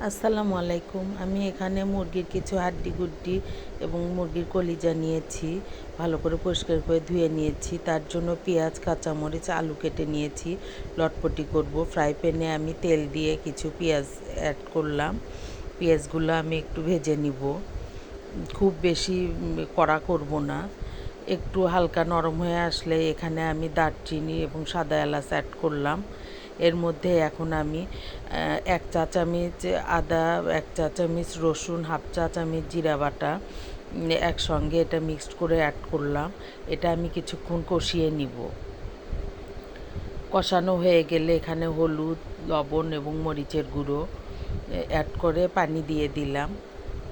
আসসালামু আলাইকুম। আমি এখানে মুরগির কিছু হাড্ডি-গুড্ডি এবং মুরগির কলিজা নিয়েছি। ভালো করে পরিষ্কার করে ধুয়ে নিয়েছি। তার জন্য পেঁয়াজ, কাঁচামরিচ, আলু কেটে নিয়েছি। লটপটি করব। ফ্রাই প্যানে আমি তেল দিয়ে কিছু পেঁয়াজ অ্যাড করলাম। পেঁয়াজগুলো আমি একটু ভেজে নিব। খুব বেশি কড়া করব না। একটু হালকা নরম হয়ে আসলে এখানে আমি দারচিনি এবং সাদা এলাচ অ্যাড করলাম। এর মধ্যে এখন আমি ১ চা চামচ আদা, ১ চা চামচ রসুন, হাফ চা চামচ জিরা বাটা একসঙ্গে এটা মিক্সড করে অ্যাড করলাম। এটা আমি কিছুক্ষণ কষিয়ে নিব। কষানো হয়ে গেলে এখানে হলুদ, লবণ এবং মরিচের গুঁড়ো অ্যাড করে পানি দিয়ে দিলাম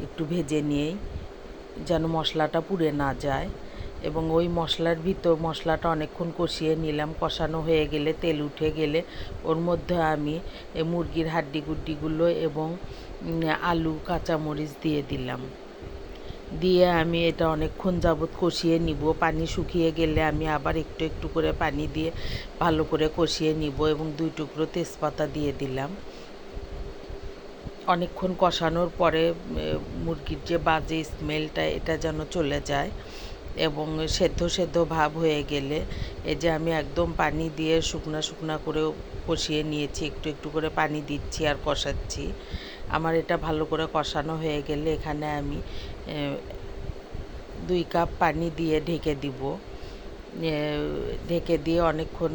একটু ভেজে নিয়েই, যেন মশলাটা পুড়ে না যায়। এবং ওই মশলাটা অনেকক্ষণ কষিয়ে নিলাম। কষানো হয়ে গেলে তেল উঠে গেলে ওর মধ্যে আমি মুরগির হাড্ডি-গুড্ডিগুলো এবং আলু, কাঁচামরিচ দিয়ে দিলাম। দিয়ে আমি এটা অনেকক্ষণ যাবৎ কষিয়ে নিব। পানি শুকিয়ে গেলে আমি আবার একটু একটু করে পানি দিয়ে ভালো করে কষিয়ে নিব এবং ২ টুকরো তেজপাতা দিয়ে দিলাম। অনেকক্ষণ কষানোর পরে মুরগির যে বাজে স্মেলটা এটা যেন চলে যায় এবং সেদ্ধ সেদ্ধ ভাব হয়ে গেলে এই যে আমি একদম পানি দিয়ে শুকনা করে কষিয়ে নিয়েছি। একটু একটু করে পানি দিচ্ছি আর কষাচ্ছি। আমার এটা ভালো করে কষানো হয়ে গেলে এখানে আমি ২ কাপ পানি দিয়ে ঢেকে দিব। ঢেকে দিয়ে অনেকক্ষণ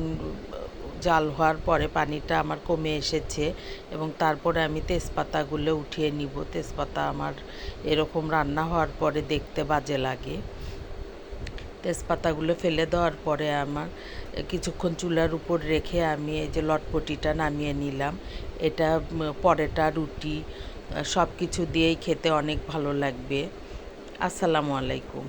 জাল হওয়ার পরে পানিটা আমার কমে এসেছে এবং তারপরে আমি তেজপাতাগুলো উঠিয়ে নিব। তেজপাতা আমার এরকম রান্না হওয়ার পরে দেখতে বাজে লাগে। তেজপাতাগুলো ফেলে দেওয়ার পরে আমার কিছুক্ষণ চুলার উপর রেখে আমি এই যে লটপটিটা নামিয়ে নিলাম। এটা পরোটা, রুটি সব কিছু দিয়েই খেতে অনেক ভালো লাগবে। আসসালামু আলাইকুম।